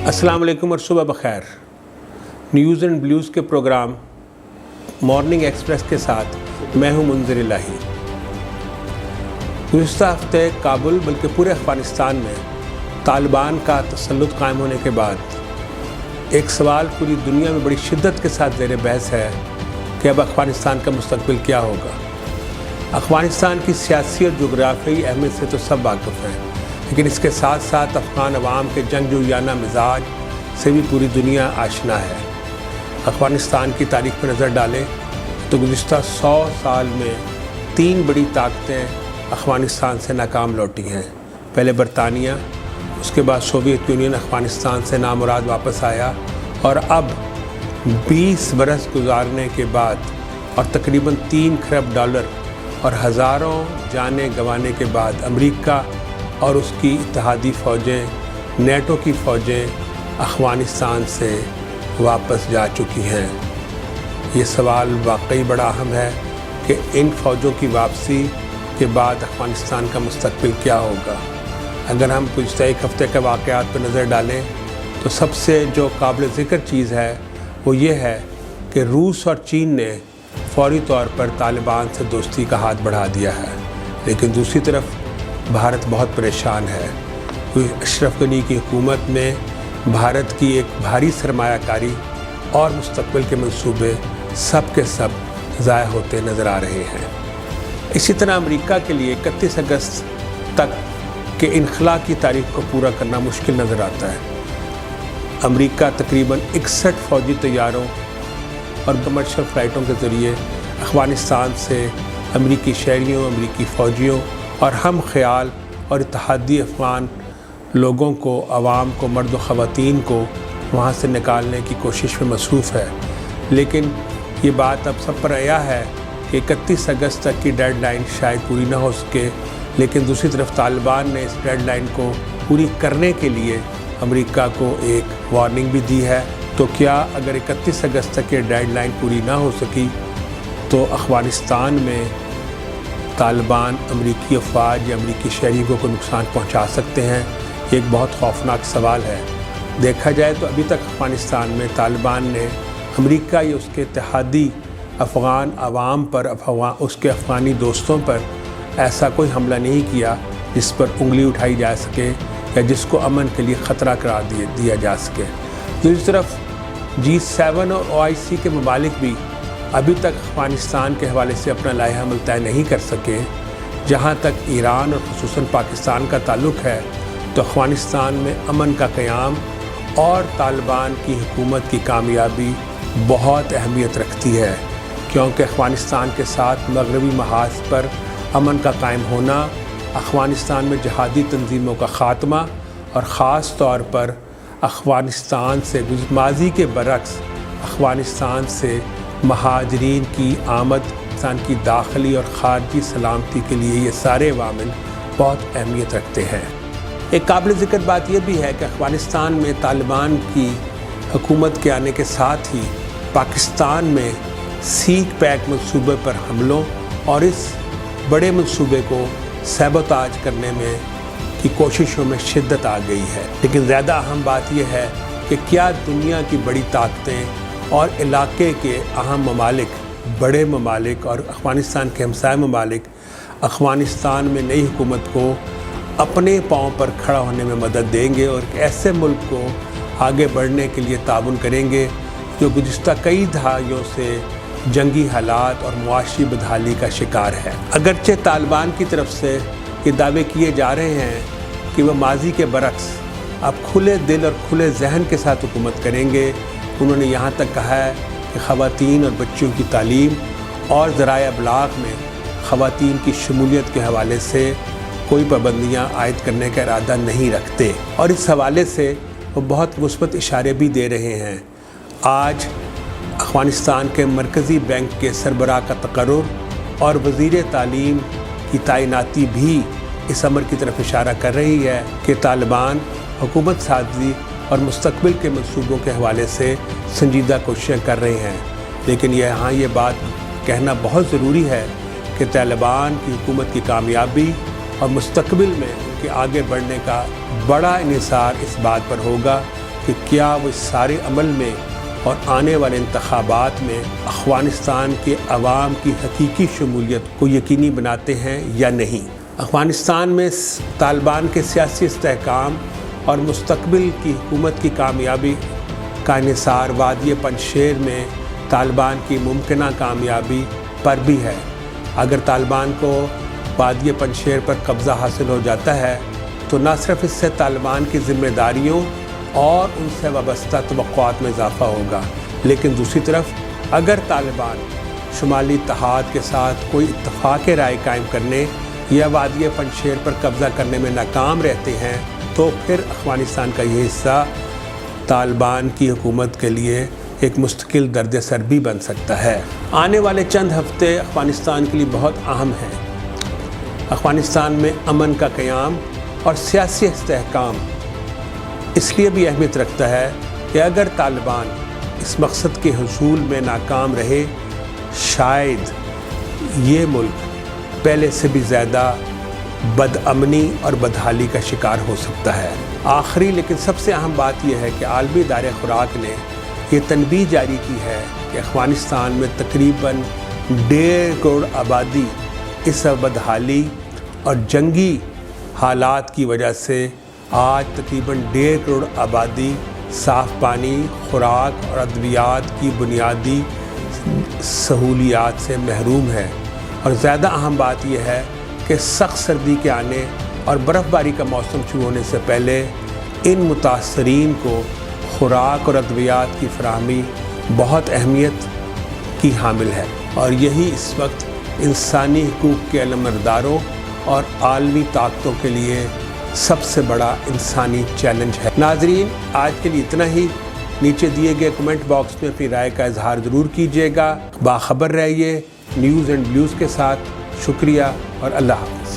अस्सलाम वालेकुम और सुबह बखैर। न्यूज़ एंड ब्लूज़ के प्रोग्राम मॉर्निंग एक्सप्रेस के साथ मैं हूं मुंज़िर इलाही। गुज़िश्ता हफ्ते काबुल बल्कि पूरे अफ़गानिस्तान में तालिबान का तसल्लुत कायम होने के बाद एक सवाल पूरी दुनिया में बड़ी शिद्दत के साथ ज़ेर बहस है कि अब अफ़गानिस्तान का मुस्तक़बिल क्या होगा। अफ़गानिस्तान की सियासी और जोग्राफ़ियाई अहमियत से तो सब वाक़िफ़ हैं, लेकिन इसके साथ साथ अफ़गान अवाम के जंगजूयाना मिजाज से भी पूरी दुनिया आशना है। अफ़गानिस्तान की तारीख़ पर नज़र डालें तो गुज़िश्ता 100 साल में 3 बड़ी ताकतें अफ़गानिस्तान से नाकाम लौटी हैं। पहले बरतानिया, उसके बाद सोवियत यूनियन अफ़गानिस्तान से नामुराद वापस आया, और अब 20 बरस गुजारने के बाद और तकरीबन $3 खरब और हज़ारों जानें गंवाने के बाद अमेरिका और उसकी इत्तेहादी फ़ौजें, नेटो की फ़ौजें अफ़गानिस्तान से वापस जा चुकी हैं। ये सवाल वाकई बड़ा अहम है कि इन फ़ौजों की वापसी के बाद अफ़गानिस्तान का मुस्तक़बिल क्या होगा। अगर हम पिछले एक हफ़्ते के वाक़यात पर नज़र डालें तो सबसे जो काबिल ज़िक्र चीज़ है वो ये है कि रूस और चीन ने फ़ौरी तौर पर तालिबान से दोस्ती का हाथ बढ़ा दिया है, लेकिन दूसरी तरफ भारत बहुत परेशान है। अशरफ गनी की हुकूमत में भारत की एक भारी सरमायाकारी और मुस्तक़बिल के मंसूबे सब के सब ज़ाया होते नज़र आ रहे हैं। इसी तरह अमेरिका के लिए 31 अगस्त तक के इनख़ला की तारीख़ को पूरा करना मुश्किल नज़र आता है। अमेरिका तकरीबन 61 फ़ौजी तैयारों और कमर्शियल फ़्लाइटों के ज़रिए अफ़गानिस्तान से अमेरिकी शहरियों, अमेरिकी फ़ौजियों और हम ख़याल और इत्तेहादी अफ़गान लोगों को, आवाम को, मर्द व ख़वातीन को वहाँ से निकालने की कोशिश में मसरूफ़ है। लेकिन ये बात अब सब पर आया है कि 31 अगस्त तक की डेडलाइन शायद पूरी ना हो सके, लेकिन दूसरी तरफ तालिबान ने इस डेडलाइन को पूरी करने के लिए अमेरिका को एक वार्निंग भी दी है। तो क्या अगर 31 अगस्त तक ये डेडलाइन पूरी ना हो सकी तो अफ़गानिस्तान में तालिबान अमेरिकी अफवाज या अमेरिकी शहरियों को नुकसान पहुंचा सकते हैं? ये एक बहुत खौफनाक सवाल है। देखा जाए तो अभी तक अफ़गानिस्तान में तालिबान ने अमेरिका या उसके इत्तेहादी अफ़गान अवाम पर, उसके अफ़गानी दोस्तों पर ऐसा कोई हमला नहीं किया जिस पर उंगली उठाई जा सके या जिसको अमन के लिए ख़तरा करार दिया जा सके। दूसरी तरफ G7 और OIC के ममालिक भी अभी तक अफ़गानिस्तान के हवाले से अपना लाहे-ए-अमल तय नहीं कर सके। जहाँ तक ईरान और ख़ुसूसन पाकिस्तान का ताल्लुक़ है तो अफ़गानिस्तान में अमन का क़याम और तालिबान की हुकूमत की कामयाबी बहुत अहमियत रखती है, क्योंकि अफ़गानिस्तान के साथ मग़रबी महाज पर अमन का कायम होना, अफ़गानिस्तान में जहादी तंजीमों का ख़ात्मा और ख़ास तौर पर अफ़गानिस्तान से माज़ी के बरक्स अफ़गानिस्तान से महाजरीन की आमद, पाकिस्तान की दाखिली और ख़ारजी सलामती के लिए ये सारे अवामिल बहुत अहमियत रखते हैं। एक काबिल ज़िक्र बात यह भी है कि अफ़गानिस्तान में तालिबान की हुकूमत के आने के साथ ही पाकिस्तान में सीक पैक मंसूबे पर हमलों और इस बड़े मंसूबे को सबोताज करने में की कोशिशों में शिद्दत आ गई है। लेकिन ज़्यादा अहम बात यह है कि क्या दुनिया की बड़ी ताकतें और इलाके के अहम ममालिक, बड़े ममालिक और अफ़गानिस्तान के हमसाय ममालिक अफ़गानिस्तान में नई हुकूमत को अपने पाँव पर खड़ा होने में मदद देंगे और ऐसे मुल्क को आगे बढ़ने के लिए ताउन करेंगे जो गुज़िश्ता कई दहाइयों से जंगी हालात और मुआशी बदहाली का शिकार है। अगरचे तालिबान की तरफ से ये दावे किए जा रहे हैं कि वह माजी के बरक्स अब खुले दिल और खुले जहन के साथ हुकूमत करेंगे। उन्होंने यहाँ तक कहा है कि ख़वातीन और बच्चों की तालीम और ज़राए अबलाग में ख़वातीन की शमूलियत के हवाले से कोई पाबंदियाँ आयद करने का इरादा नहीं रखते, और इस हवाले से वो बहुत मुस्बत इशारे भी दे रहे हैं। आज अफ़गानिस्तान के मरकज़ी बैंक के सरबराह का तकर्रुर और वज़ीर तालीम की तैनाती भी इस अमर की तरफ इशारा कर रही है कि तालिबान हुकूमत साजी और मुस्तक़बिल के मंसूबों के हवाले से संजीदा कोशिशें कर रहे हैं। लेकिन यहाँ ये बात कहना बहुत ज़रूरी है कि तालिबान की हुकूमत की कामयाबी और मुस्तक़बिल में उनके आगे बढ़ने का बड़ा इन्हिसार इस बात पर होगा کہ کیا وہ اس سارے عمل میں اور آنے والے انتخابات میں افغانستان کے عوام کی حقیقی شمولیت کو یقینی بناتے ہیں یا نہیں۔ افغانستان میں طالبان کے سیاسی استحکام اور مستقبل کی حکومت کی کامیابی کا انحصار وادی پنجشیر میں طالبان کی ممکنہ کامیابی پر بھی ہے۔ اگر طالبان کو وادی پنجشیر پر قبضہ حاصل ہو جاتا ہے تو نہ صرف اس سے طالبان کی ذمہ داریوں اور ان سے وابستہ توقعات میں اضافہ ہوگا، لیکن دوسری طرف اگر طالبان شمالی اتحاد کے ساتھ کوئی اتفاق رائے قائم کرنے یا وادی پنجشیر پر قبضہ کرنے میں ناکام رہتے ہیں تو پھر افغانستان کا یہ حصہ طالبان کی حکومت کے لیے ایک مستقل درد سر بھی بن سکتا ہے۔ آنے والے چند ہفتے افغانستان کے لیے بہت اہم ہیں۔ افغانستان میں امن کا قیام اور سیاسی استحکام اس لیے بھی اہمیت رکھتا ہے کہ اگر طالبان اس مقصد کے حصول میں ناکام رہے شاید یہ ملک پہلے سے بھی زیادہ بدامنی اور بدحالی کا شکار ہو سکتا ہے۔ آخری لیکن سب سے اہم بات یہ ہے کہ عالمی ادارے خوراک نے یہ تنبیہ جاری کی ہے کہ افغانستان میں تقریباً 1.5 کروڑ آبادی اس بدحالی اور جنگی حالات کی وجہ سے آج تقریباً 1.5 کروڑ آبادی صاف پانی، خوراک اور ادویات کی بنیادی سہولیات سے محروم ہے۔ اور زیادہ اہم بات یہ ہے کہ سخت سردی کے آنے اور برف باری کا موسم شروع ہونے سے پہلے ان متاثرین کو خوراک اور ادویات کی فراہمی بہت اہمیت کی حامل ہے، اور یہی اس وقت انسانی حقوق کے علمبرداروں اور عالمی طاقتوں کے لیے سب سے بڑا انسانی چیلنج ہے۔ ناظرین، آج کے لیے اتنا ہی۔ نیچے دیے گئے کمنٹ باکس میں اپنی رائے کا اظہار ضرور کیجیے گا۔ باخبر رہیے نیوز اینڈ ویوز کے ساتھ۔ شکریہ اور اللہ حافظ۔